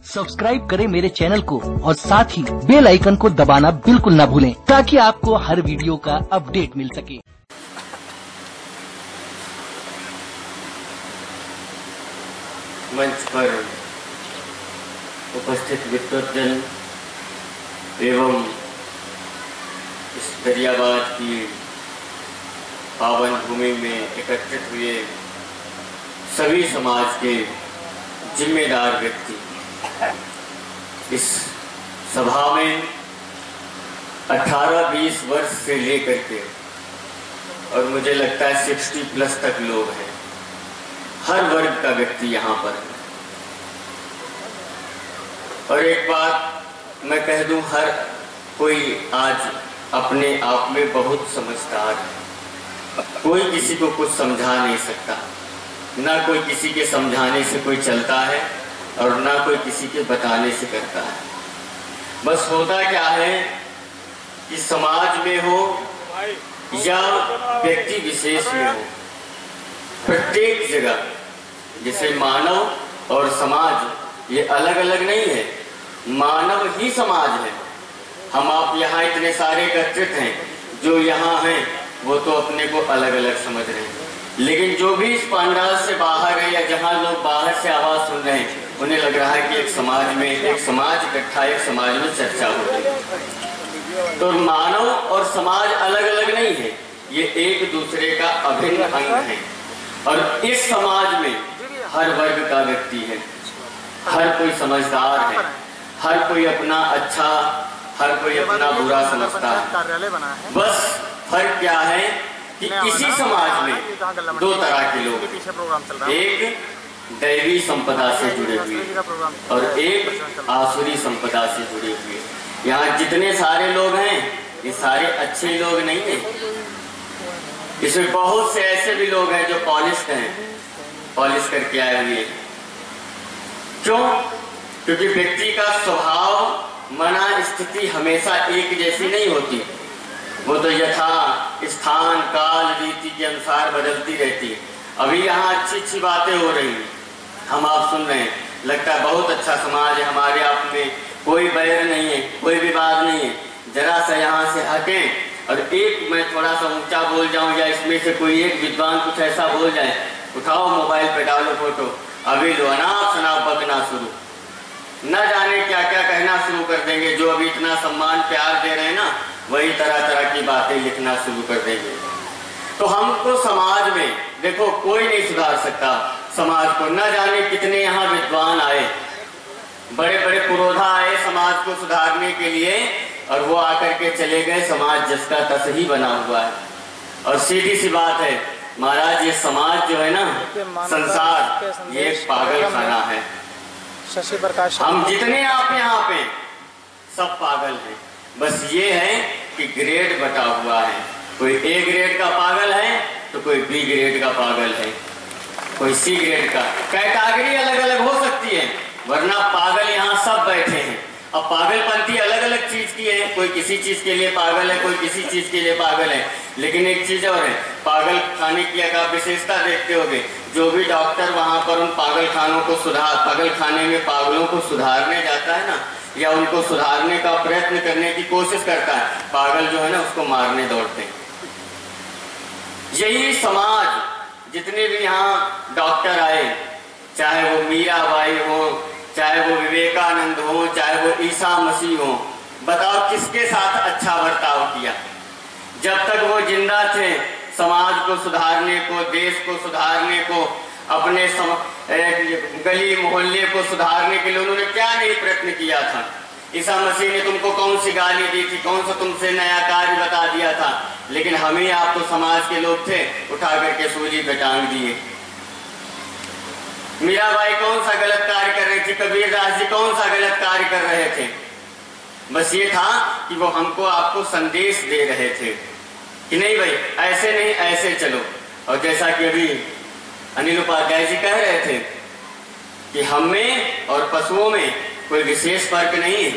Subscribe करें मेरे channel को और साथ ही बेल आइकन को दबाना बिल्कुल ना भूलें ताकि आपको हर वीडियो का अपडेट मिल सके। मंच पर उपस्थित विद्वद्जन एवं इस दरियाबाद की पावन भूमि में एकत्रित हुए सभी समाज के जिम्मेदार व्यक्ति, इस सभा में 18-20 वर्ष से लेकर के और मुझे लगता है 60+ तक लोग हैं। हर वर्ग का व्यक्ति यहाँ पर है। और एक बात मैं कह दूं, हर कोई आज अपने आप में बहुत समझदार है। कोई किसी को कुछ समझा नहीं सकता, ना कोई किसी के समझाने से कोई चलता है और ना कोई किसी के बताने से करता है। बस होता क्या है कि समाज में हो या व्यक्ति विशेष में हो, प्रत्येक जगह जैसे मानव और समाज ये अलग अलग नहीं है, मानव ही समाज है। हम आप यहाँ इतने सारे एकत्रित हैं, जो यहाँ हैं वो तो अपने को अलग अलग समझ रहे हैं, लेकिन जो भी इस पंडाल से बाहर है या जहाँ लोग बाहर से आवाज सुन रहे हैं, उन्हें लग रहा है कि एक समाज में एक समाज इकट्ठा, एक समाज में चर्चा हो रही है। तो मानव और समाज अलग अलग नहीं है, ये एक दूसरे का अभिन्न अंग है। और इस समाज में हर वर्ग का व्यक्ति है, हर कोई समझदार है, हर कोई अपना अच्छा, हर कोई अपना बुरा समझता है। बस फर्क क्या है कि इसी समाज में दो तरह के लोग हैं, एक दैवी संपदा से जुड़े हुए और एक आसुरी संपदा से जुड़े हुए। यहाँ जितने सारे लोग हैं ये सारे अच्छे लोग नहीं हैं। इसमें बहुत से ऐसे भी लोग हैं जो पॉलिश्ड हैं, पॉलिश करके आए हुए। क्यों? क्योंकि व्यक्ति का स्वभाव, मना, स्थिति हमेशा एक जैसी नहीं होती, वो तो यथा स्थान काल रीति के अनुसार बदलती रहती है। अभी यहाँ अच्छी अच्छी बातें हो रही हैं, हम आप सुन रहे हैं, लगता है बहुत अच्छा समाज है, हमारे आप में कोई बैर नहीं है, कोई विवाद नहीं है। जरा सा यहाँ से हटें और एक मैं थोड़ा सा ऊंचा बोल जाऊं या इसमें से कोई एक विद्वान कुछ ऐसा बोल जाए, उठाओ मोबाइल पे डालो फोटो, अभी लो अनाप शनाप बकना शुरू, न जाने क्या क्या कहना शुरू कर देंगे। जो अभी इतना सम्मान प्यार दे रहे हैं ना, वही तरह तरह की बातें लिखना शुरू कर देंगे। तो हमको समाज में देखो कोई नहीं सुधार सकता समाज को। न जाने कितने यहाँ विद्वान आए, बड़े बड़े पुरोधा आए समाज को सुधारने के लिए, और वो आकर के चले गए, समाज जिसका तस ही बना हुआ है। और सीधी सी बात है महाराज, ये समाज जो है ना, संसार, ये एक पागल खाना है। हम जितने आप यहाँ पे सब पागल हैं, बस ये है कि ग्रेड बटा हुआ है। कोई ए ग्रेड का पागल है तो कोई बी ग्रेड का पागल है, कोई सी ग्रेड का। कैटेगरी अलग अलग हो सकती है, वरना पागल यहाँ सब बैठे हैं। अब पागलपंथी अलग अलग चीज की है, कोई किसी चीज के लिए पागल है, कोई किसी चीज के लिए पागल है। लेकिन एक चीज और है, पागल खाने की अगर विशेषता देखते होगे, जो भी डॉक्टर वहां पर उन पागल खानों को पागल खाने में पागलों को सुधारने जाता है ना, या उनको सुधारने का प्रयत्न करने की कोशिश करता है, पागल जो है ना उसको मारने दौड़ते हैं। यही समाज, जितने भी यहाँ डॉक्टर आए, चाहे वो मीराबाई हो, चाहे वो विवेकानंद हो, चाहे वो ईसा मसीह हो, बताओ किसके साथ अच्छा बर्ताव किया? जब तक वो जिंदा थे, समाज को सुधारने को, देश को सुधारने को, अपने गली मोहल्ले को सुधारने के लिए उन्होंने क्या नहीं प्रयत्न किया था? ईसा मसीह ने तुमको कौन सी गाली दी थी, कौन सा तुमसे नया कार्य बता दिया था? लेकिन हम ही आप तो समाज के लोग थे, उठा करके सूली पे टांग दिए। मीराबाई कौन सा गलत कार्य कर रही थी, कबीर दास जी कौन सा गलत कार्य कर रहे थे? बस ये था कि वो हमको आपको संदेश दे रहे थे कि नहीं भाई ऐसे नहीं, ऐसे चलो। और जैसा कि अभी अनिल उपाध्याय जी कह रहे थे कि हम में और पशुओं में कोई विशेष फर्क नहीं है,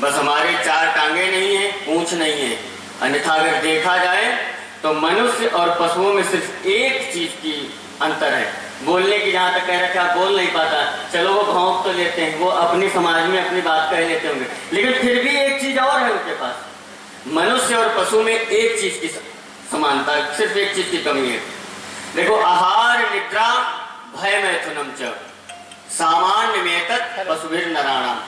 बस हमारे 4 टांगे नहीं है, पूंछ नहीं है। अन्यथा अगर देखा जाए तो मनुष्य और पशुओं में सिर्फ एक चीज की अंतर है, बोलने की जहाँ तक कह रहे थे, आप बोल नहीं पाता, चलो वो भौंक तो लेते हैं, वो अपनी समाज में अपनी बात कह लेते होंगे, लेकिन फिर भी एक चीज और है उनके पास। मनुष्य और पशु में एक चीज की समानता, सिर्फ एक चीज की कमी है। देखो, आहार निद्रा भय मैथुनम च सामान्य में तत् पशुभिर नराणाम।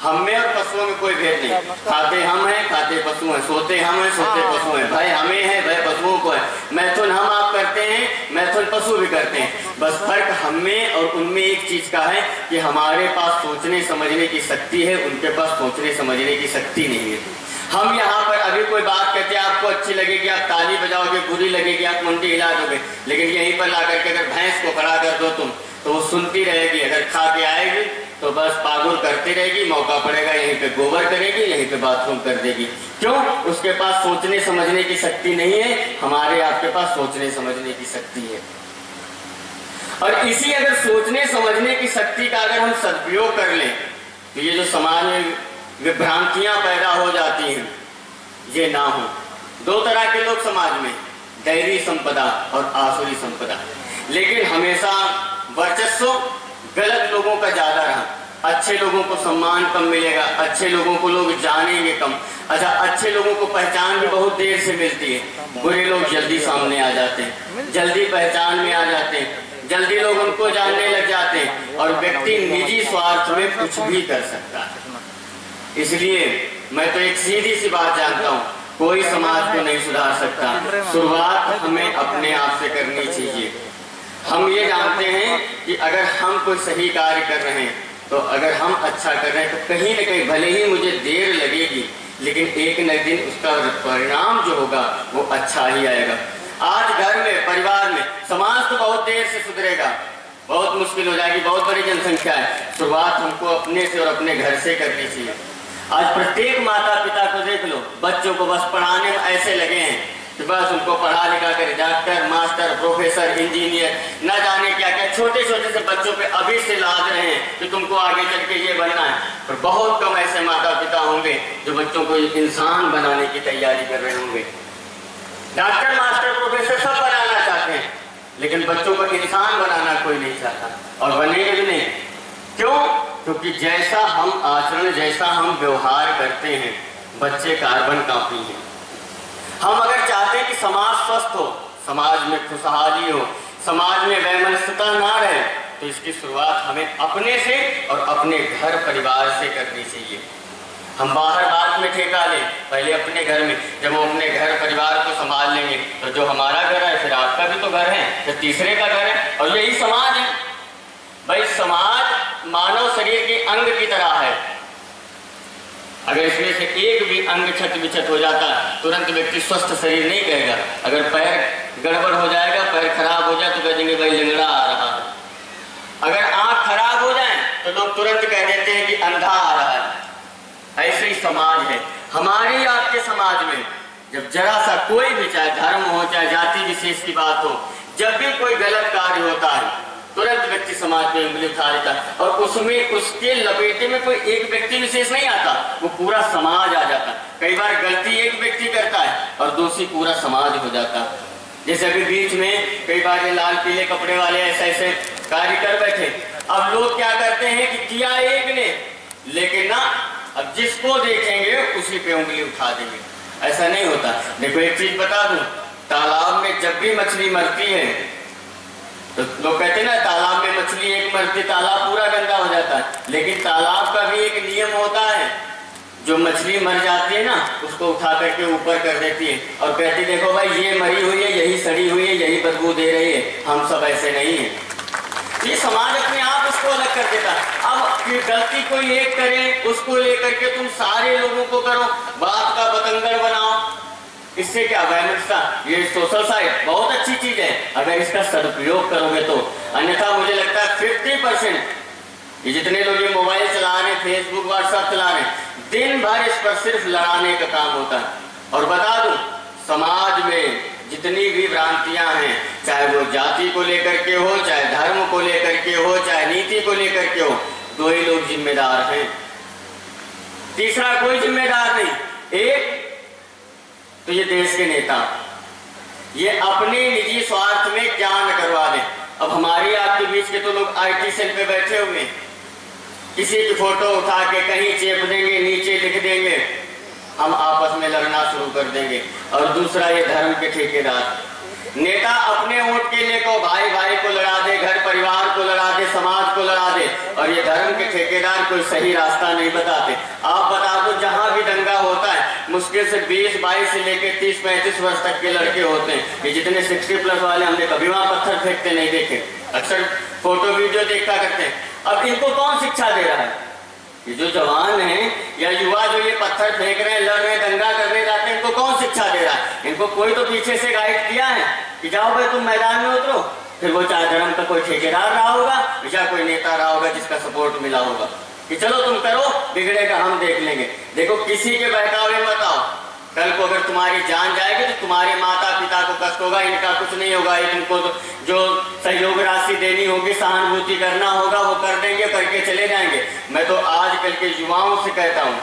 हम में और पशुओं में कोई भेद नहीं, खाते हम हैं, खाते पशु हैं, सोते हम हैं, सोते पशु हैं, भय हमें है, भय पशुओं को है, मैथुन हम आप करते हैं, मैथुन पशु भी करते हैं। बस फर्क हम में और उनमें एक चीज का है कि हमारे पास सोचने समझने की शक्ति है, उनके पास सोचने समझने की शक्ति नहीं है। हम यहाँ पर अभी कोई बात कहते हैं, आपको अच्छी लगेगी, आप ताली बजाओगे, बुरी लगेगी, आप मुंडी हिला दोगे, लेकिन यहीं पर ला करके अगर भैंस को खड़ा कर दो तुम, तो वो सुनती रहेगी, अगर खा के आएगी तो बस पागुर करती रहेगी, मौका पड़ेगा यहीं पे गोबर करेगी, यहीं पे बाथरूम कर देगी। क्यों? उसके पास सोचने समझने की शक्ति नहीं है, हमारे आपके पास सोचने समझने की शक्ति है। और इसी अगर सोचने समझने की शक्ति का अगर हम सदुपयोग कर लें, तो ये जो समाज में विभ्रांतियां पैदा हो जाती हैं, ये ना हो। दो तरह के लोग समाज में, दैवी संपदा और आसुरी संपदा, लेकिन हमेशा वर्चस्व गलत लोगों का ज्यादा रहा। अच्छे लोगों को सम्मान कम मिलेगा, अच्छे लोगों को लोग जानेंगे कम। अच्छा, अच्छे लोगों को पहचान भी बहुत देर से मिलती है, बुरे लोग जल्दी सामने आ जाते हैं, जल्दी पहचान में आ जाते हैं, जल्दी लोग उनको जानने लग जाते हैं, और व्यक्ति निजी स्वार्थ में कुछ भी कर सकता है। इसलिए मैं तो एक सीधी सी बात जानता हूँ, कोई समाज को नहीं सुधार सकता, शुरुआत हमें अपने आप से करनी चाहिए। हम ये जानते हैं कि अगर हम कोई सही कार्य कर रहे हैं, तो अगर हम अच्छा कर रहे हैं, तो कहीं न कहीं भले ही मुझे देर लगेगी, लेकिन एक न एक दिन उसका परिणाम जो होगा वो अच्छा ही आएगा। आज घर में, परिवार में, समाज तो बहुत देर से सुधरेगा, बहुत मुश्किल हो जाएगी, बहुत बड़ी जनसंख्या है। शुरुआत हमको अपने से और अपने घर से करनी चाहिए। आज प्रत्येक माता पिता को देख लो, बच्चों को बस पढ़ाने में ऐसे लगे हैं कि बस उनको पढ़ा लिखा कर डॉक्टर, मास्टर, प्रोफेसर, इंजीनियर, न जाने क्या क्या छोटे छोटे से बच्चों पे अभी से लाद रहे हैं कि तुमको आगे चल के ये बनना है। और बहुत कम ऐसे माता पिता होंगे जो बच्चों को इंसान बनाने की तैयारी कर रहे होंगे। डॉक्टर, मास्टर, प्रोफेसर सब बनाना चाहते हैं, लेकिन बच्चों को इंसान बनाना कोई नहीं चाहता, और बनेंगे भी नहीं। क्यों? क्योंकि जैसा हम आचरण, जैसा हम व्यवहार करते हैं, बच्चे कार्बन कॉपी हैं। हम अगर चाहते हैं कि समाज स्वस्थ हो, समाज में खुशहाली हो, समाज में वैमनस्यता ना रहे, तो इसकी शुरुआत हमें अपने से और अपने घर परिवार से करनी चाहिए। हम बाहर बाद में ठेका लें, पहले अपने घर में। जब हम अपने घर परिवार को संभाल लेंगे, तो जो हमारा घर है, फिर आपका भी तो घर है, फिर तीसरे का घर है, और यही समाज है। भाई, समाज मानव शरीर के अंग की तरह है। अगर इसमें से एक भी अंग छत विछत हो जाता, तुरंत व्यक्ति स्वस्थ शरीर नहीं कहेगा। अगर पैर गड़बड़ हो जाएगा, पैर खराब हो जाए, तो कह देंगे भाई लंगड़ा आ रहा है। अगर आंख खराब हो जाए, तो लोग तुरंत कह देते हैं कि अंधा आ रहा है। ऐसे ही समाज है। हमारी आपके समाज में जब जरा सा कोई भी, चाहे धर्म हो, चाहे जाति विशेष की बात हो, जब भी कोई गलत कार्य होता है, तुरंत व्यक्ति समाज में उंगली उठा देता, और उसमें उसके लपेटे में कोई एक व्यक्ति विशेष नहीं आता, वो पूरा समाज आ जाता। कई बार गलती एक व्यक्ति करता है और दोषी पूरा समाज हो जाता। जैसे अभी बीच में कई बार लाल पीले कपड़े वाले ऐसे ऐसे कार्य कर बैठे। अब लोग क्या करते हैं कि किया एक ने, लेकिन ना, अब जिसको देखेंगे उसी पे उंगली उठा देंगे। ऐसा नहीं होता। देखो, एक चीज बता दूं, तालाब में जब भी मछली मरती है, तो लोग कहते हैं ना, तालाब में मछली एक मरती, तालाब पूरा गंदा हो जाता है। लेकिन तालाब का भी एक नियम होता है, जो मछली मर जाती है ना, उसको उठा करके ऊपर कर देती है और कहती, देखो भाई, ये मरी हुई है, यही सड़ी हुई है, यही बदबू दे रही है, हम सब ऐसे नहीं है। ये समाज अपने आप उसको अलग कर देता। अब गलती कोई एक करे, उसको लेकर के तुम सारे लोगों को करो, बात का बतंगड़ बनाओ, इससे क्या वैमनस्यता। ये सोशल साइट बहुत अच्छी चीज है अगर इसका सदुपयोग करोगे तो। अन्यथा मुझे लगता है 50% ये जितने लोग ये मोबाइल चला रहे हैं, फेसबुक, व्हाट्सएप चला रहे हैं, दिन भर इस पर सिर्फ लड़ाने का काम होता है। और बता दूं, समाज में जितनी भी भ्रांतियां हैं, चाहे वो जाति को लेकर के हो, चाहे धर्म को लेकर के हो, चाहे नीति को लेकर के हो, दो ही लोग जिम्मेदार हैं, तीसरा कोई जिम्मेदार नहीं। एक तो ये देश के नेता, ये अपने निजी स्वार्थ में क्या न करवा दें, अब हमारी आपके बीच के तो लोग आईटी सेल पे बैठे हुए हैं, किसी की फोटो उठा के कहीं चेप देंगे, नीचे लिख देंगे, हम आपस में लड़ना शुरू कर देंगे। और दूसरा ये धर्म के ठेकेदार नेता अपने वोट के लिए को भाई भाई को लड़ा दे, घर परिवार को लड़ा दे, समाज को लड़ा दे, और ये धर्म के ठेकेदार कोई सही रास्ता नहीं बताते। आप बता दो, जहां भी दंगा होता है मुश्किल से 20-22 से लेकर 30-35 वर्ष तक के लड़के होते हैं। ये जितने 60+ वाले हमने कभी वहां पत्थर फेंकते नहीं देखे, अक्सर फोटो वीडियो देखा करते हैं। अब इनको कौन शिक्षा दे रहा है? ये जो जवान हैं या युवा जो ये पत्थर फेंक रहे हैं, लड़ रहे हैं, दंगा करने जाते हैं, इनको कौन शिक्षा दे रहा है? इनको कोई तो पीछे से गाइड किया है कि जाओ भाई तुम मैदान में उतरो। फिर वो चाहे धर्म का कोई ठेकेदार रहा होगा या कोई नेता रहा होगा जिसका सपोर्ट मिला होगा कि चलो तुम करो, बिगड़ेगा हम देख लेंगे। देखो, किसी के बहकावे मत आओ। कल को अगर तुम्हारी जान जाएगी तो तुम्हारे माता पिता को कष्ट होगा, इनका कुछ नहीं होगा। ये तुमको जो सहयोग राशि देनी होगी, सहानुभूति करना होगा, वो कर देंगे, करके चले जाएंगे। मैं तो आजकल के युवाओं से कहता हूँ,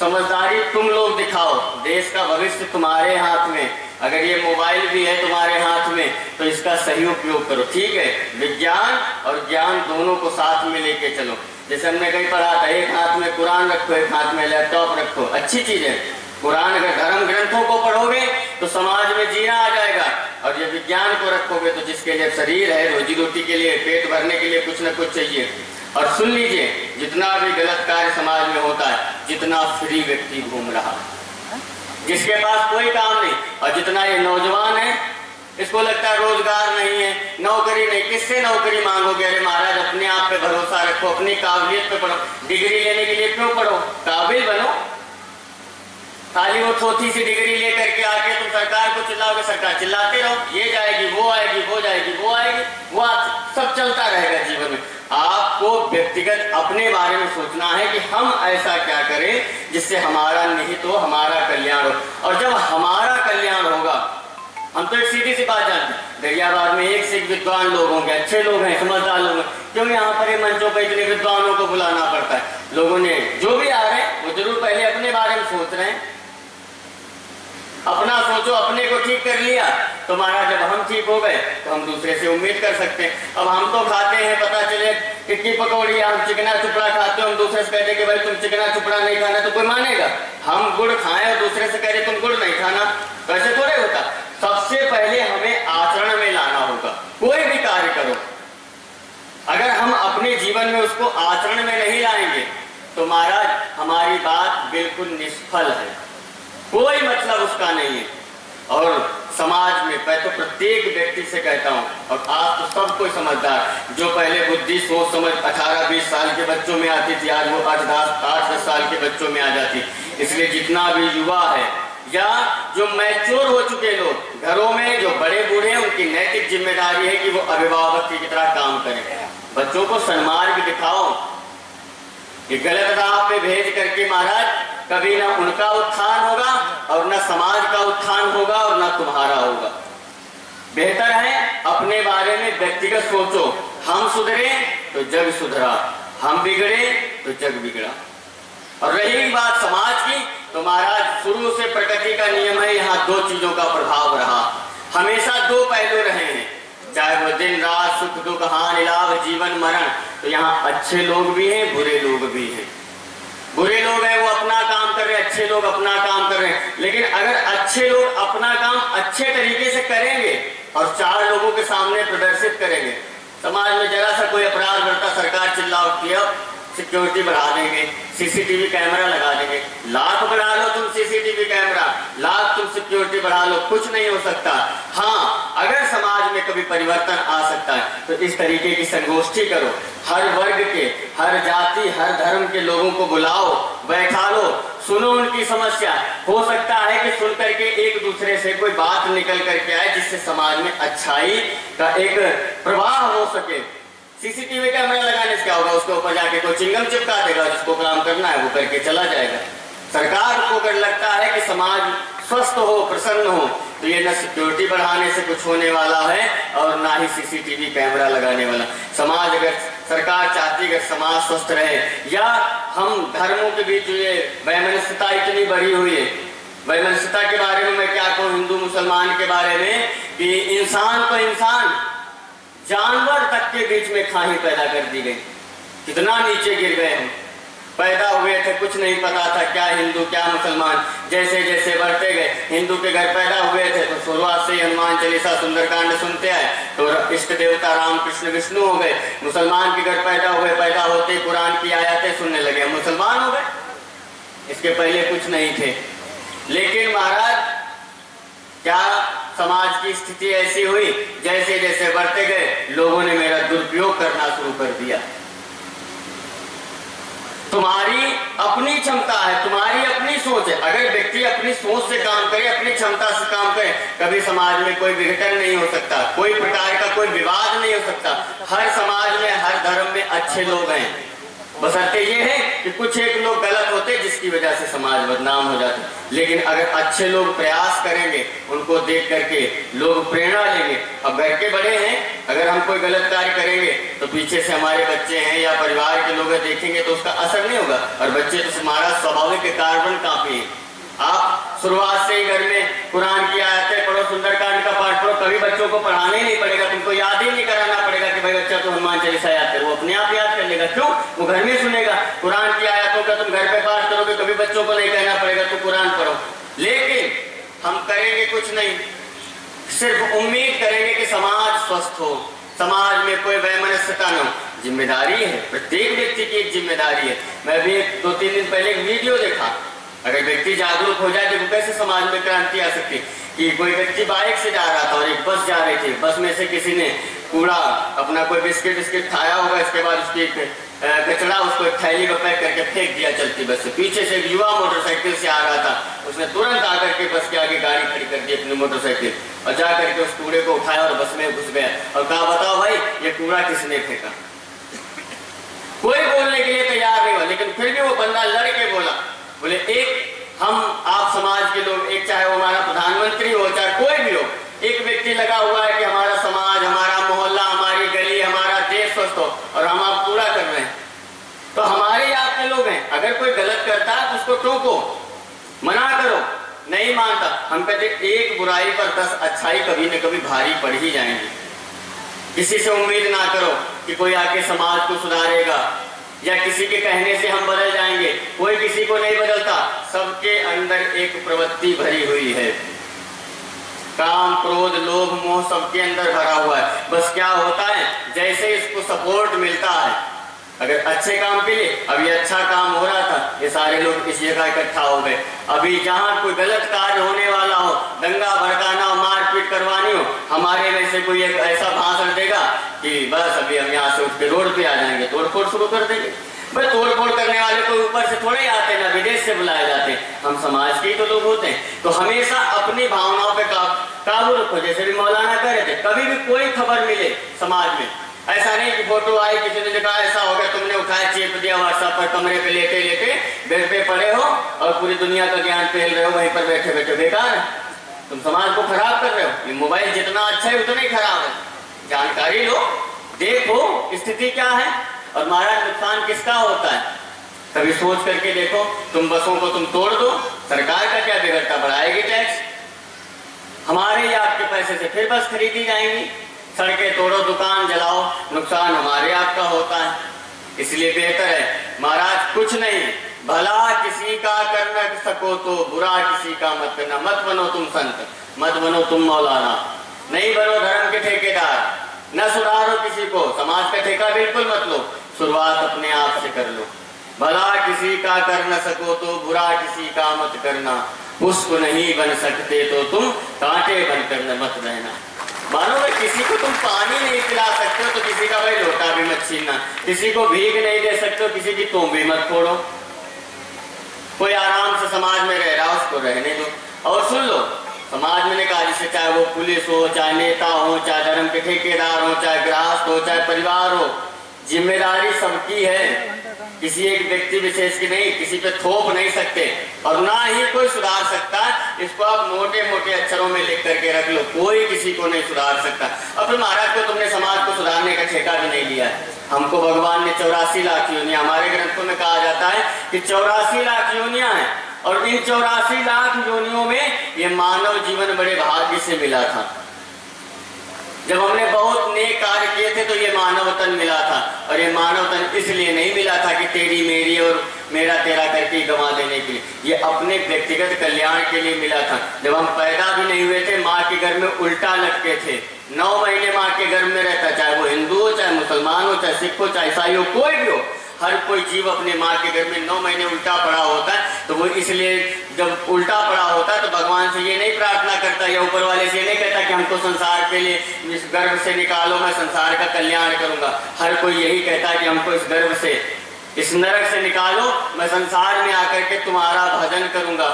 समझदारी तुम लोग दिखाओ, देश का भविष्य तुम्हारे हाथ में। अगर ये मोबाइल भी है तुम्हारे हाथ में तो इसका सही उपयोग करो, ठीक है? विज्ञान और ज्ञान दोनों को साथ में लेके चलो। जैसे हमने कहीं पढ़ा था, एक हाथ में कुरान रखो, एक हाथ में लैपटॉप रखो, अच्छी चीज है। कुरान अगर धर्म ग्रंथों को पढ़ोगे तो समाज में जीना आ जाएगा, और ये विज्ञान को रखोगे तो जिसके लिए शरीर है, रोजी रोटी के लिए, पेट भरने के लिए कुछ न कुछ चाहिए। और सुन लीजिए, जितना भी गलत कार्य समाज में होता है, जितना फ्री व्यक्ति घूम रहा, जिसके पास कोई काम नहीं, और जितना ये नौजवान है, इसको लगता है रोजगार नहीं है, नौकरी नहीं, किससे नौकरी मांगोगे? अरे महाराज, अपने आप पे भरोसा रखो, अपनी काबिलियत पे पढ़ो। डिग्री लेने के लिए क्यों पढ़ो? काबिल बनो। खाली वो थोथी सी डिग्री लेकर के आके तुम सरकार को चिल्लाओगे, सरकार चिल्लाते रहो, ये जाएगी, वो आएगी, वो जाएगी, वो आएगी, वो सब चलता रहेगा जीवन में। आपको व्यक्तिगत अपने बारे में सोचना है कि हम ऐसा क्या करें जिससे हमारा निहित हो, हमारा कल्याण हो। और जब हमारा कल्याण होगा, हम तो एक सीधी सी बात जानते हैं, दरियाबाद में एक से एक विद्वान लोग होंगे, अच्छे लोग हैं, समझदार लोग हैं। क्यों यहाँ पर ये मंचों पर इतने विद्वानों को बुलाना पड़ता है? लोगों ने जो भी आ रहे हैं वो जरूर पहले अपने बारे में सोच रहे हैं। अपना सोचो, अपने को ठीक कर लिया तो महाराज जब हम ठीक हो गए तो हम दूसरे से उम्मीद कर सकते हैं। अब हम तो खाते हैं, पता चले टिक्की पकौड़ी, हम चिकना चुपड़ा खाते हो, हम दूसरे से कहते कि भाई तुम चिकना चुपड़ा नहीं खाना, तो कोई मानेगा? हम गुड़ खाएं और दूसरे से कह रहे तुम गुड़ नहीं खाना, तो ऐसे थोड़े होता। सबसे पहले हमें आचरण में लाना होगा। कोई भी कार्य करो, अगर हम अपने जीवन में उसको आचरण में नहीं लाएंगे तो महाराज हमारी बात बिल्कुल निष्फल है, कोई मतलब उसका नहीं है। और समाज में मैं तो प्रत्येक व्यक्ति से कहता हूँ, और आज तो सब कोई समझदार, जो पहले बुद्धि सोच समझ 18-20 साल के बच्चों में आती थी, आज वो 8-10 साल के बच्चों में आ जाती। इसलिए जितना भी युवा है या जो मैच्योर हो चुके लोग घरों में, जो बड़े बूढ़े हैं, उनकी नैतिक जिम्मेदारी है कि वो अभिभावक की तरह काम करें। बच्चों को सन्मार्ग दिखाओ, ये गलत राह पे भेज करके महाराज कभी ना उनका उत्थान होगा और ना समाज का उत्थान होगा और ना तुम्हारा होगा। बेहतर है अपने बारे में व्यक्तिगत सोचो, हम सुधरे तो जग सुधरा, हम बिगड़े तो जग बिगड़ा। और रही बात समाज की, तो महाराज शुरू से प्रकृति का नियम है, यहाँ दो चीजों का प्रभाव रहा, हमेशा दो पहलू रहे हैं, चाहे वो दिन रात, सुख दुख, हानि लाभ, जीवन मरण। तो यहाँ अच्छे लोग भी हैं, बुरे लोग भी हैं। बुरे लोग हैं वो अपना काम कर रहे हैं, अच्छे लोग अपना काम कर रहे हैं। लेकिन अगर अच्छे लोग अपना काम अच्छे तरीके से करेंगे और 4 लोगों के सामने प्रदर्शित करेंगे, समाज में जरा सा कोई अपराध बढ़ता, सरकार चिल्ला उठती है, सिक्योरिटी बढ़ा देंगे, सीसीटीवी कैमरा लगा देंगे। लाख बढ़ा लो तुम सीसीटीवी कैमरा, लाख तुम सिक्योरिटी बढ़ा लो, कुछ नहीं हो सकता। हाँ, अगर समाज में कभी परिवर्तन आ सकता है तो इस तरीके की संगोष्ठी करो, हर वर्ग के, हर जाति, हर धर्म के लोगों को बुलाओ, बैठा लो, सुनो उनकी समस्या। हो सकता है कि सुन करके एक दूसरे से कोई बात निकल करके आए जिससे समाज में अच्छाई का एक प्रवाह हो सके। सीसीटीवी कैमरा लगाने से क्या होगा? उसके ऊपर जाके कोई चिंगम चिपका देगा, जिसको काम करना है वो करके चला जाएगा। सरकार को अगर लगता है कि समाज स्वस्थ हो, प्रसन्न हो, तो ये न सिक्योरिटी बढ़ाने से कुछ होने वाला है और ना ही सीसीटीवी कैमरा लगाने वाला। समाज अगर सरकार चाहती है कि समाज स्वस्थ रहे, या हम धर्मों के बीच ये वैमनस्यता इतनी बढ़ी हुई है, वैमनस्यता के बारे में मैं क्या कहूँ, हिंदू मुसलमान के बारे में, कि इंसान तो इंसान, जानवर तक के बीच में खाई पैदा कर दी गई। कितना नीचे गिर गए हम। पैदा हुए थे कुछ नहीं पता था, क्या हिंदू क्या मुसलमान। जैसे जैसे बढ़ते गए, हिंदू के घर पैदा हुए थे तो शुरुआत से ही हनुमान चालीसा सुंदरकांड सुनते आए तो इष्ट देवता राम कृष्ण विष्णु हो गए। मुसलमान के घर पैदा हुए, पैदा होते कुरान की आयतें सुनने लगे, मुसलमान हो गए। इसके पहले कुछ नहीं थे। लेकिन महाराज क्या समाज की स्थिति ऐसी हुई, जैसे जैसे बढ़ते गए लोगों ने मेरा दुरुपयोग करना शुरू कर दिया। तुम्हारी अपनी क्षमता है, तुम्हारी अपनी सोच है। अगर व्यक्ति अपनी सोच से काम करे, अपनी क्षमता से काम करे, कभी समाज में कोई विघटन नहीं हो सकता, कोई प्रकार का कोई विवाद नहीं हो सकता। हर समाज में हर धर्म में अच्छे लोग हैं, बशर्ते ये है कि कुछ एक लोग गलत होते जिसकी वजह से समाज बदनाम हो जाता। लेकिन अगर अच्छे लोग प्रयास करेंगे, उनको देख करके लोग प्रेरणा लेंगे। अब घर के बड़े हैं, अगर हम कोई गलत कार्य करेंगे तो पीछे से हमारे बच्चे हैं या परिवार के लोग देखेंगे तो उसका असर नहीं होगा। और बच्चे तो हमारा स्वाभाविक कार्बन काफी है। आप शुरुआत से ही घर में कुरान की आयतें पढ़ो, सुंदरकांड का पाठ पढ़ो, कभी बच्चों को पढ़ाने नहीं पड़ेगा, तुमको याद ही नहीं कराना पड़ेगा कि भाई बच्चा तो हनुमान चालीसा याद करे, वो अपने आप याद कर लेगा। क्यों? वो घर में सुनेगा। कुरान की आयतों का तुम घर पे पाठ करोगे, कभी बच्चों को नहीं कहना पड़ेगा तो कुरान पढ़ो। लेकिन हम करेंगे कुछ नहीं, सिर्फ उम्मीद करेंगे कि समाज स्वस्थ हो, समाज में कोई वैमनस्यता न हो। जिम्मेदारी है, प्रत्येक व्यक्ति की एक जिम्मेदारी है। मैं भी 2-3 दिन पहले एक वीडियो देखा। अगर व्यक्ति जागरूक हो जाए तो कैसे समाज में क्रांति आ सकती। कि कोई व्यक्ति बाइक से जा रहा था और एक बस जा रही थी, बस में से किसी ने कूड़ा अपना कोई बिस्किट खाया होगा, इसके बाद उसकी कचरा उसको एक थैली में पैक करके फेंक दिया चलती बस से। पीछे से एक युवा मोटरसाइकिल से आ रहा था, उसने तुरंत आकर के बस के आगे गाड़ी खड़ी कर दी अपनी मोटरसाइकिल और जा करके उस कूड़े को उठाया और बस में घुस गया और कहा बताओ भाई ये कूड़ा किसने फेंका। कोई बोलने के लिए तैयार नहीं हुआ, लेकिन फिर भी वो बंदा लड़ के बोला, बोले एक हम आप समाज के लोग, एक चाहे वो हमारा प्रधानमंत्री हो चाहे कोई भी हो, एक व्यक्ति लगा हुआ है कि हमारा समाज, हमारा मोहल्ला, हमारी गली, हमारा देश स्वस्थ हो और हम आप पूरा कर रहे हैं। तो हमारे आपके लोग हैं, अगर कोई गलत करता है तो उसको टोको, मना करो। नहीं मानता, हम कहते एक बुराई पर 10 अच्छाई कभी न कभी भारी पड़ ही जाएंगी। किसी से उम्मीद ना करो कि कोई आके समाज को सुधारेगा या किसी के कहने से हम बदल जाएंगे। कोई किसी को नहीं बदलता, सबके अंदर एक प्रवृत्ति भरी हुई है। काम, क्रोध, लोभ, मोह सबके अंदर भरा हुआ है। बस क्या होता है, जैसे इसको सपोर्ट मिलता है, अगर अच्छे काम के लिए, अभी अच्छा काम हो रहा था, ये सारे लोग इस जगह इकट्ठा हो गए। अभी जहाँ कोई गलत कार्य होने वाला हो, दंगा भड़काना हो, मारपीट करवानी हो, हमारे में से कोई एक ऐसा भाषण देगा कि बस अभी हम यहाँ से उठ के रोड पे आ जाएंगे, तोड़फोड़ शुरू कर देंगे। भाई तोड़फोड़ करने वाले कोई ऊपर से थोड़े आते हैं, ना विदेश से बुलाए जाते हैं, हम समाज के ही तो लोग होते हैं। तो हमेशा अपनी भावनाओं पे काबू रखो। जैसे भी मौलाना कह रहे थे, कभी भी कोई खबर मिले समाज में, ऐसा नहीं कि फोटो आई, किसी ने लिखा ऐसा हो गया, तुमने उठाया चेप दिया व्हाट्सएप पर, कमरे पे लेटे लेटे बेड पे पड़े हो और पूरी दुनिया का ज्ञान फैल रहे हो वहीं पर बैठे बैठे। बेकार, तुम समाज को खराब कर रहे हो। ये मोबाइल जितना अच्छा है उतना ही खराब है। जानकारी लो, देखो स्थिति क्या है और हमारा नुकसान किसका होता है, कभी सोच करके देखो। तुम बसों को तुम तोड़ दो, सरकार का क्या बिगड़ता, बढ़ाएगी टैक्स, हमारे या आपके पैसे से फिर बस खरीदी जाएंगी। सड़कें तोड़ो, दुकान जलाओ, नुकसान हमारे आपका होता है। इसलिए बेहतर है महाराज कुछ नहीं, भला किसी का कर न सको तो बुरा किसी का मत करना। मत बनो तुम संत, मत बनो तुम मौलाना, नहीं बनो धर्म के ठेकेदार, न सुधारो किसी को, समाज का ठेका बिल्कुल मत लो, शुरुआत अपने आप से कर लो। भला किसी का कर न सको तो बुरा किसी का मत करना, पुष्प नहीं बन सकते तो तुम कांटे बनकर मत रहना। मानो भाई किसी को तुम पानी नहीं पिला सकते हो तो किसी का भाई लोटा भी मत छीनना, किसी को भीख नहीं दे सकते हो किसी की तुम भी मत फोड़ो। कोई आराम से समाज में रह रहा उसको रहने दो। और सुन लो, समाज में ने कहा जिससे चाहे वो पुलिस हो, चाहे नेता हो, चाहे धर्म के ठेकेदार हो, चाहे गृहस्थ हो, चाहे परिवार हो, जिम्मेदारी सबकी है, किसी एक व्यक्ति विशेष की नहीं। किसी पे थोप नहीं सकते और ना ही कोई सुधार सकता। इसको आप मोटे मोटे अक्षरों में लिख करके रख लो, कोई किसी को नहीं सुधार सकता। और फिर महाराज को तुमने समाज को सुधारने का ठेका भी नहीं लिया है। हमको भगवान ने 84 लाख योनियां, हमारे ग्रंथों में कहा जाता है कि 84 लाख योनियां हैं और इन 84 लाख योनियों में ये मानव जीवन बड़े भाग्य से मिला था। जब हमने बहुत नेक कार्य किए थे तो ये मानव तन मिला था, और ये मानव तन इसलिए नहीं मिला था कि तेरी मेरी और मेरा तेरा करके गंवा देने के लिए, ये अपने व्यक्तिगत कल्याण के लिए मिला था। जब हम पैदा भी नहीं हुए थे, माँ के घर में उल्टा लटके थे, 9 महीने माँ के गर्भ में रहता, चाहे वो हिंदू हो, चाहे मुसलमान हो, चाहे सिख हो, चाहे ईसाई हो, कोई भी हो, हर कोई जीव अपने माँ के गर्भ में 9 महीने उल्टा पड़ा होता है। तो वो इसलिए जब उल्टा पड़ा होता है तो भगवान से ये नहीं प्रार्थना करता या ऊपर वाले से ये नहीं कहता कि हमको संसार के लिए इस गर्भ से निकालो, मैं संसार का कल्याण करूंगा। हर कोई यही कहता है कि हमको इस गर्भ से, इस नरक से निकालो, मैं संसार में आकर के तुम्हारा भजन करूंगा,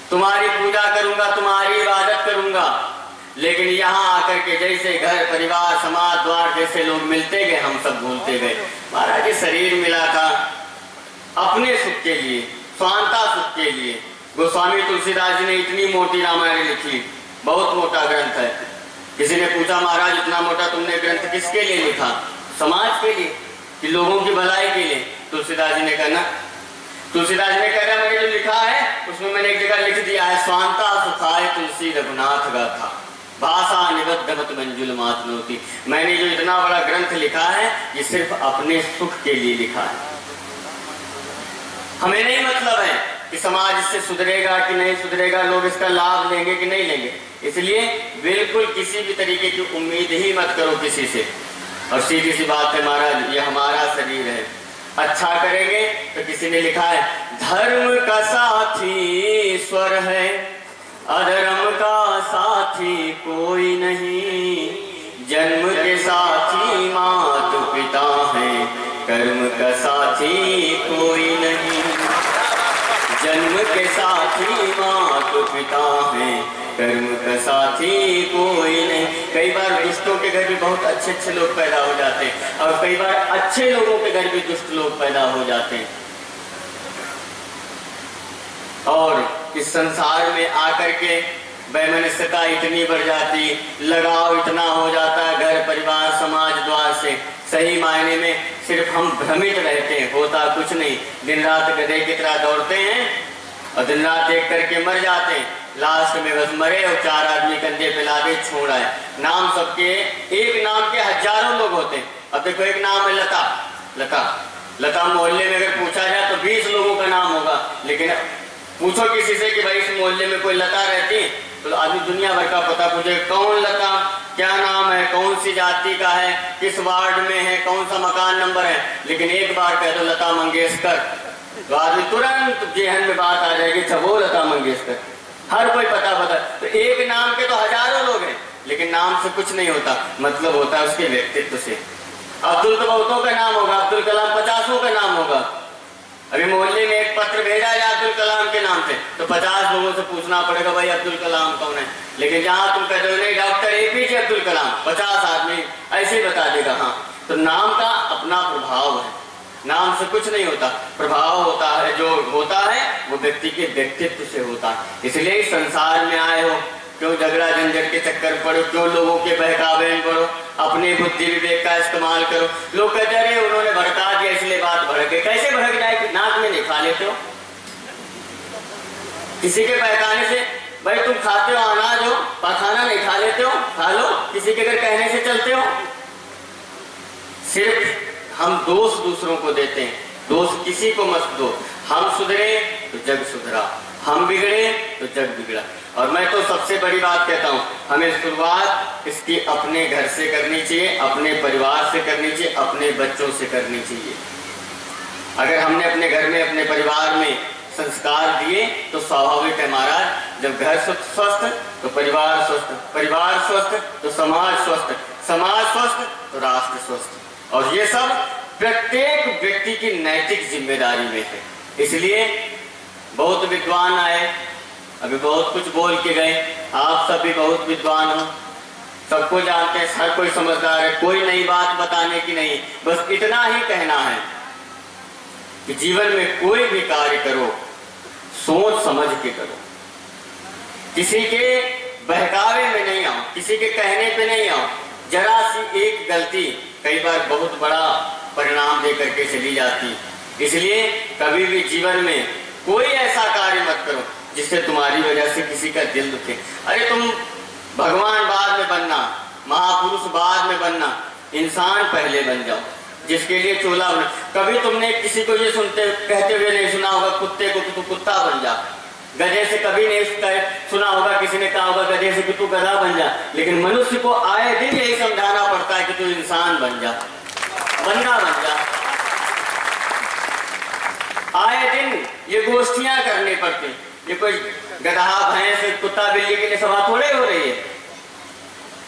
तुम्हारी पूजा करूंगा, तुम्हारी इबादत करूंगा। लेकिन यहाँ आकर के जैसे घर परिवार समाज द्वार जैसे लोग मिलते गए, हम सब भूलते गए। महाराज, ये शरीर मिला था अपने सुख के लिए, स्वांता सुख के लिए। गोस्वामी तुलसीदास जी ने इतनी मोटी रामायण लिखी, बहुत मोटा ग्रंथ है। किसी ने पूछा, महाराज इतना मोटा तुमने ग्रंथ किसके लिए लिखा? समाज के लिए कि लोगों की भलाई के लिए? तुलसीदास जी ने कहना, तुलसीदास जी ने कहा मैंने जो लिखा है उसमें मैंने एक जगह लिख दिया है, स्वांता सुखाय तुलसी रघुनाथ गाथा, भाषा निबद्धमत मंजुल मात नोती। मैंने जो इतना बड़ा ग्रंथ लिखा है ये सिर्फ अपने सुख के लिए लिखा है। हमें नहीं मतलब है कि समाज इससे सुधरेगा कि नहीं सुधरेगा, लोग इसका लाभ लेंगे कि नहीं लेंगे। इसलिए बिल्कुल किसी भी तरीके की उम्मीद ही मत करो किसी से। और सीधी सी बात है महाराज, ये हमारा शरीर है, अच्छा करेंगे तो किसी ने लिखा है, धर्म का साथी ईश्वर है, अधर्म का साथी कोई नहीं, जन्म के साथी माता पिता है, कर्म का साथी कोई नहीं, जन्म के साथी माता पिता है, कर्म का साथी कोई नहीं। कई बार दुष्टों के घर भी बहुत अच्छे अच्छे लोग पैदा हो जाते हैं, और कई बार अच्छे लोगों के घर भी दुष्ट लोग पैदा हो जाते हैं। और इस संसार में आकर के वैमनस्यता इतनी बढ़ जाती, लगाव इतना हो जाता है घर परिवार समाज द्वार से, सही मायने में सिर्फ हम भ्रमित रहते हैं, होता कुछ नहीं। दिन रात गधे की तरह दौड़ते हैं और दिन रात एक करके मर जाते हैं, लास्ट में बस मरे और 4 आदमी कंधे पे लादे छोड़ आए। नाम सबके, एक नाम के हजारों लोग होते हैं। अब देखो एक नाम है लता, लता लता मोहल्ले में अगर पूछा जाए तो 20 लोगों का नाम होगा, लेकिन पूछो किसी से कि भाई इस मोहल्ले में कोई लता रहती है, तो आदमी दुनिया भर का पता पूछे, कौन लता, क्या नाम है, कौन सी जाति का है, किस वार्ड में है, कौन सा मकान नंबर है। लेकिन एक बार कह दो लता मंगेशकर तो आदमी तुरंत जेहन में बात आ जाएगी, अच्छा वो लता मंगेशकर, हर कोई पता बता। तो एक नाम के तो हजारों लोग हैं, लेकिन नाम से कुछ नहीं होता, मतलब होता है उसके व्यक्तित्व से। अब्दुल तो बहुतों का नाम होगा, अब्दुल कलाम 50 का नाम होगा। अभी मोहल्ले में एक पत्र भेजा है अब्दुल कलाम के नाम से, तो 50 लोगों से पूछना पड़ेगा भाई अब्दुल कलाम कौन है। लेकिन जहां तुम कहते हो नहीं डॉक्टर एपीजे अब्दुल कलाम, 50 आदमी ऐसे ही बता देगा। हाँ, तो नाम का अपना प्रभाव है, नाम से कुछ नहीं होता, प्रभाव होता है, जो होता है वो व्यक्ति के व्यक्तित्व से होता है। इसलिए संसार में आए हो, क्यों झगड़ा झंझट के चक्कर पड़ो, क्यों लोगों के बहकावे में पड़ो, अपने बुद्धि विवेक का इस्तेमाल करो। लोग कहते हैं उन्होंने भड़का दिया इसलिए बात भड़क गई। कैसे भड़क जाए कि नाक में नहीं खा लेते हो किसी के बहकाने से? भाई तुम खाते हो अनाज हो, खाना नहीं खा लेते हो, खा लो, किसी के अगर कहने से चलते हो। सिर्फ हम दोष दूसरों को देते हैं, दोष किसी को मत दो। हम सुधरे तो जग सुधरा, हम बिगड़े तो जग बिगड़ा। और मैं तो सबसे बड़ी बात कहता हूँ, हमें शुरुआत इसकी अपने घर से करनी चाहिए, अपने परिवार से करनी चाहिए, अपने बच्चों से करनी चाहिए। अगर हमने अपने घर में अपने परिवार में संस्कार दिए तो स्वाभाविक है महाराज, जब घर स्वस्थ तो परिवार स्वस्थ, परिवार स्वस्थ तो समाज स्वस्थ, समाज स्वस्थ तो राष्ट्र स्वस्थ। और ये सब प्रत्येक व्यक्ति की नैतिक जिम्मेदारी में है। इसलिए बहुत विद्वान आए, अभी बहुत कुछ बोल के गए, आप सब भी बहुत विद्वान हो, सबको जानते हैं, हर कोई समझदार है, कोई नई बात बताने की नहीं। बस इतना ही कहना है कि जीवन में कोई भी कार्य करो सोच समझ के करो, किसी के बहकावे में नहीं आओ, किसी के कहने पे नहीं आओ। जरा सी एक गलती कई बार बहुत बड़ा परिणाम दे करके चली जाती। इसलिए कभी भी जीवन में कोई ऐसा कार्य मत करो जिससे तुम्हारी वजह से किसी का दिल दुखे। अरे तुम भगवान बाद में बनना, महापुरुष बाद में बनना, इंसान पहले बन जाओ, जिसके लिए चोला बना। कभी तुमने किसी को ये कहते हुए नहीं सुना होगा कुत्ते को कि तू कुत्ता बन जा। गधे से कभी नहीं सुना होगा किसी ने कहा होगा गधे से कि तू गधा बन जा। लेकिन मनुष्य को आए दिन यही समझाना पड़ता है कि तू इंसान बन जा, बंदा बन जा। आए दिन ये गोष्ठियां करनी पड़ती। ये कोई गधा भैंस कुत्ता बिल्ली के लिए सभा थोड़े हो रही है।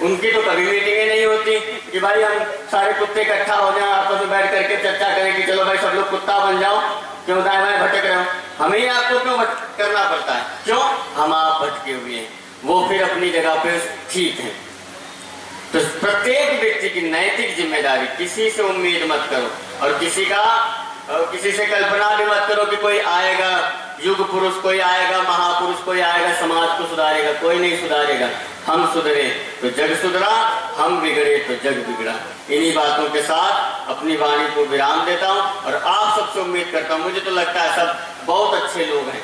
उनकी तो कभी मीटिंगें नहीं होती कि भाई हम सारे कुत्ते इकट्ठा हो जाएं, आपस में बैठ करके चर्चा करें कि चलो भाई सब लोग कुत्ता बन जाओ, क्यों दाएं बाएं भटक रहे हो। हमें ही आपको क्यों करना पड़ता है? क्यों? हम आप भटके हुए हैं, वो फिर अपनी जगह पे ठीक है। तो प्रत्येक व्यक्ति की नैतिक जिम्मेदारी, किसी से उम्मीद मत करो और किसी से कल्पना भी मत करो कि कोई आएगा युग पुरुष, कोई आएगा महापुरुष, कोई आएगा समाज को सुधारेगा। कोई नहीं सुधारेगा। हम सुधरे तो जग सुधरा, हम बिगड़े तो जग बिगड़ा। इन्हीं बातों के साथ अपनी वाणी को विराम देता हूं और आप सबसे उम्मीद करता हूं। मुझे तो लगता है सब बहुत अच्छे लोग हैं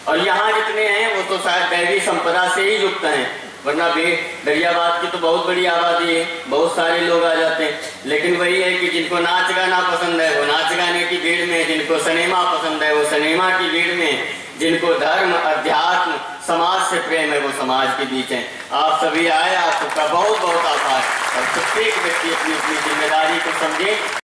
और यहाँ जितने हैं वो तो शायद दैवी संपदा से ही युक्त हैं, वरना दरियाबाद की तो बहुत बड़ी आबादी है, बहुत सारे लोग आ जाते हैं। लेकिन वही है कि जिनको नाच गाना पसंद है वो नाच गाने की भीड़ में, जिनको सिनेमा पसंद है वो सिनेमा की भीड़ में, जिनको धर्म अध्यात्म समाज से प्रेम है वो समाज के बीच है। आप सभी आए, आप सबका बहुत बहुत आभार। और प्रत्येक व्यक्ति अपनी अपनी जिम्मेदारी को समझे।